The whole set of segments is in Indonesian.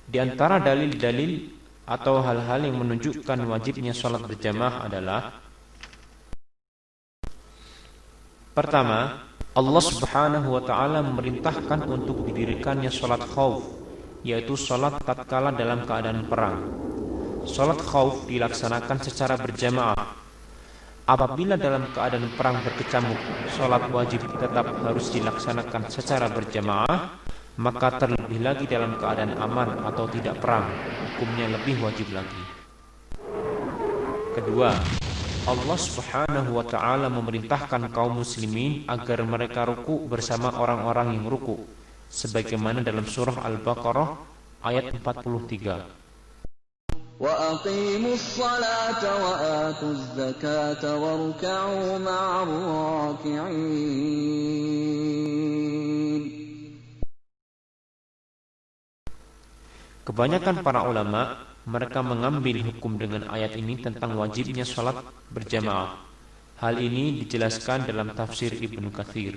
Di antara dalil-dalil atau hal-hal yang menunjukkan wajibnya sholat berjamaah adalah: pertama, Allah Subhanahu wa taala memerintahkan untuk didirikannya sholat khauf, yaitu sholat tatkala dalam keadaan perang. Sholat khauf dilaksanakan secara berjamaah. Apabila dalam keadaan perang berkecamuk, sholat wajib tetap harus dilaksanakan secara berjamaah, maka terlebih lagi dalam keadaan aman atau tidak perang, hukumnya lebih wajib lagi. Kedua, Allah Subhanahu wa taala memerintahkan kaum muslimin agar mereka ruku bersama orang-orang yang ruku, sebagaimana dalam surah Al-Baqarah ayat 43. وَأَقِيمُوا الصَّلَاةَ وَآتُوا الزَّكَاةَ وَارْكَعُوا مَعَ الرَّاكِعِينَ. Kebanyakan para ulama mereka mengambil hukum dengan ayat ini tentang wajibnya sholat berjamaah. Hal ini dijelaskan dalam tafsir Ibnu Katsir.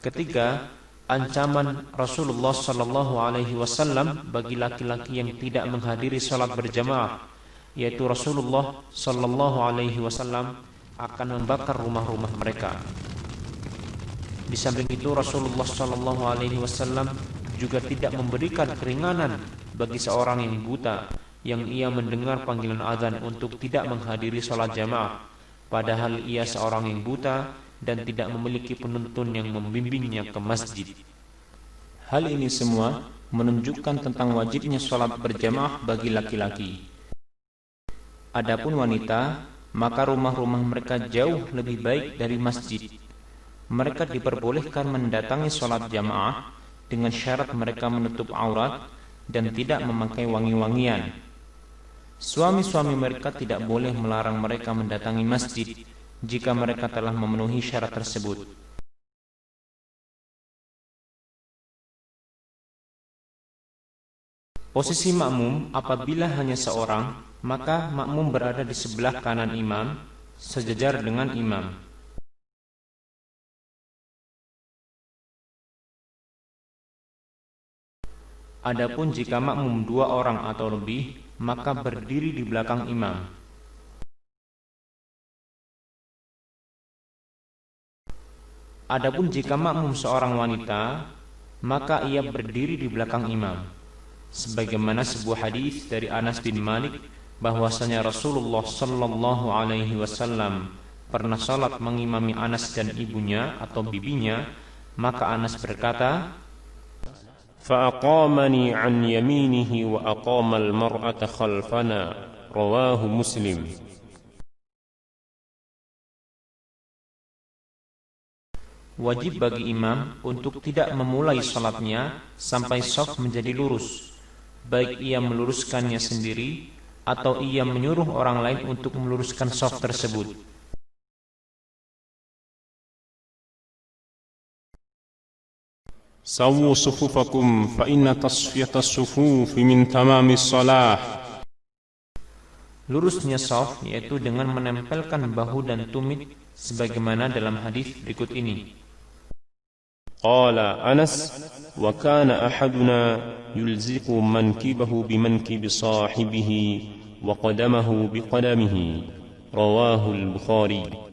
Ketiga, ancaman Rasulullah sallallahu alaihi wasallam bagi laki-laki yang tidak menghadiri sholat berjamaah, yaitu Rasulullah sallallahu alaihi wasallam akan membakar rumah-rumah mereka. Di samping itu, Rasulullah sallallahu alaihi wasallam juga tidak memberikan keringanan bagi seorang yang buta yang ia mendengar panggilan azan untuk tidak menghadiri sholat jamaah, padahal ia seorang yang buta dan tidak memiliki penuntun yang membimbingnya ke masjid. Hal ini semua menunjukkan tentang wajibnya sholat berjamaah bagi laki-laki. Adapun wanita, maka rumah-rumah mereka jauh lebih baik dari masjid. Mereka diperbolehkan mendatangi sholat jamaah dengan syarat mereka menutup aurat dan tidak memakai wangi-wangian. Suami-suami mereka tidak boleh melarang mereka mendatangi masjid jika mereka telah memenuhi syarat tersebut. Posisi makmum apabila hanya seorang, maka makmum berada di sebelah kanan imam, sejajar dengan imam. Adapun jika makmum dua orang atau lebih, maka berdiri di belakang imam. Adapun jika makmum seorang wanita, maka ia berdiri di belakang imam. Sebagaimana sebuah hadis dari Anas bin Malik bahwasanya Rasulullah sallallahu alaihi wasallam pernah salat mengimami Anas dan ibunya atau bibinya, maka Anas berkata, فأقامني عن يمينه وأقام المرأة خلفنا رواه مسلم. Wajib bagi imam untuk tidak memulai salatnya sampai shaf menjadi lurus, baik ia meluruskannya sendiri atau ia menyuruh orang lain untuk meluruskan shaf tersebut. سووا صفوفكم فإن تصفية الصفوف من تمام الصلاة. Lurusnya shaf yaitu dengan menempelkan bahu dan tumit sebagaimana dalam hadis berikut ini. قال أنس وكان أحدنا يلزق منكبه بمنكب صاحبه وقدمه بقدمه رواه البخاري.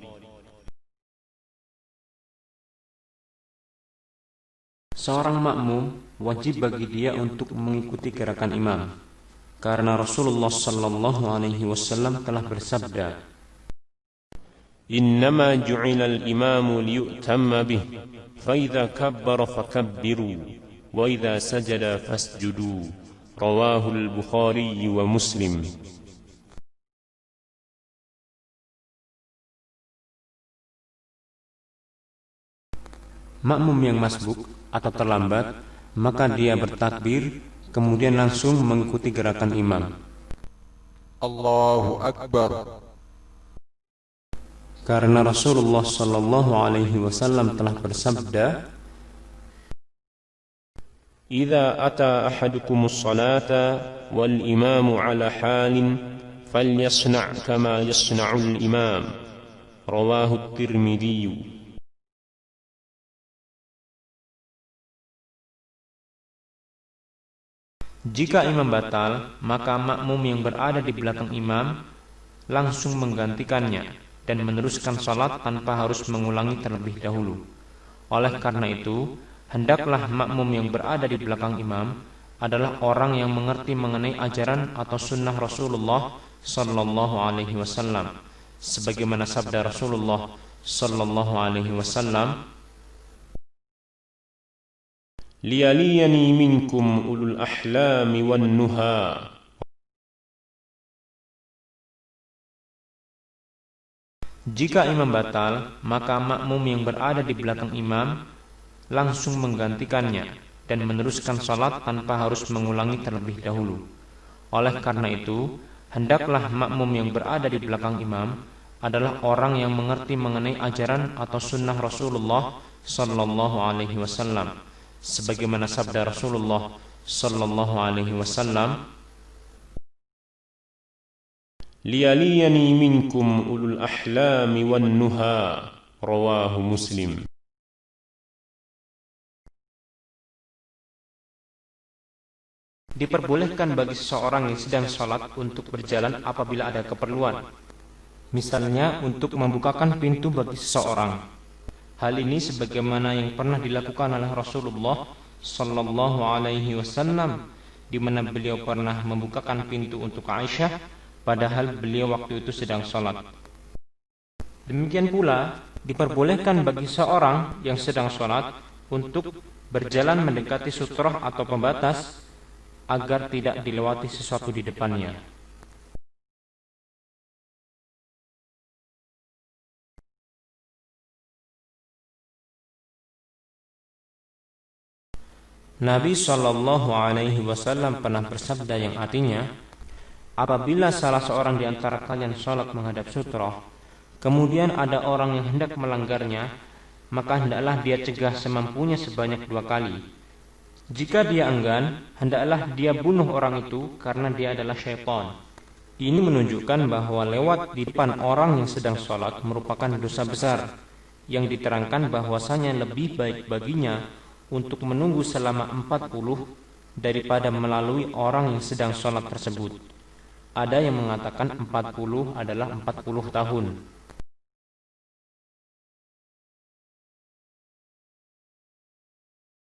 Seorang makmum wajib bagi dia untuk mengikuti gerakan imam, karena Rasulullah sallallahu alaihi wasallam telah bersabda, إنما جعل الإمام ليؤتم به فإذا كبر فكبروا وإذا سجد فاسجدوا رواه البخاري ومسلم. makmum yang masbuk atau terlambat, maka dia bertakbir kemudian langsung mengikuti gerakan imam. Allahu Akbar. Karena Rasulullah sallallahu alaihi wasallam telah bersabda, إذا أتى أحدكم الصلاة والإمام على حال فليصنع كما يصنع الإمام رواه الترمذي. Jika imam batal, maka makmum yang berada di belakang imam langsung menggantikannya dan meneruskan salat tanpa harus mengulangi terlebih dahulu. Oleh karena itu, hendaklah makmum yang berada di belakang imam adalah orang yang mengerti mengenai ajaran atau sunnah Rasulullah sallallahu alaihi wasallam, sebagaimana sabda Rasulullah sallallahu alaihi wasallam, liyaliyani minkum ulul ahlami wan nuha. Jika imam batal, maka makmum yang berada di belakang imam langsung menggantikannya dan meneruskan salat tanpa harus mengulangi terlebih dahulu. Oleh karena itu, hendaklah makmum yang berada di belakang imam adalah orang yang mengerti mengenai ajaran atau sunnah Rasulullah sallallahu alaihi wasallam, sebagaimana sabda Rasulullah sallallahu alaihi wasallam, liyaliyani minkum ulul ahlami wan nuha. Rawahu Muslim. diperbolehkan bagi seseorang yang sedang sholat untuk berjalan apabila ada keperluan, misalnya untuk membukakan pintu bagi seseorang. Hal ini sebagaimana yang pernah dilakukan oleh Rasulullah sallallahu alaihi wasallam, di mana beliau pernah membukakan pintu untuk Aisyah padahal beliau waktu itu sedang sholat. Demikian pula diperbolehkan bagi seorang yang sedang sholat untuk berjalan mendekati sutrah atau pembatas agar tidak dilewati sesuatu di depannya. Nabi sallallahu alaihi wasallam pernah bersabda yang artinya, apabila salah seorang di antara kalian sholat menghadap sutrah, kemudian ada orang yang hendak melanggarnya, maka hendaklah dia cegah semampunya sebanyak 2 kali. Jika dia enggan, hendaklah dia bunuh orang itu karena dia adalah syaitan. Ini menunjukkan bahwa lewat di depan orang yang sedang sholat merupakan dosa besar, yang diterangkan bahwasanya lebih baik baginya untuk menunggu selama 40 daripada melalui orang yang sedang sholat tersebut. Ada yang mengatakan 40 adalah 40 tahun.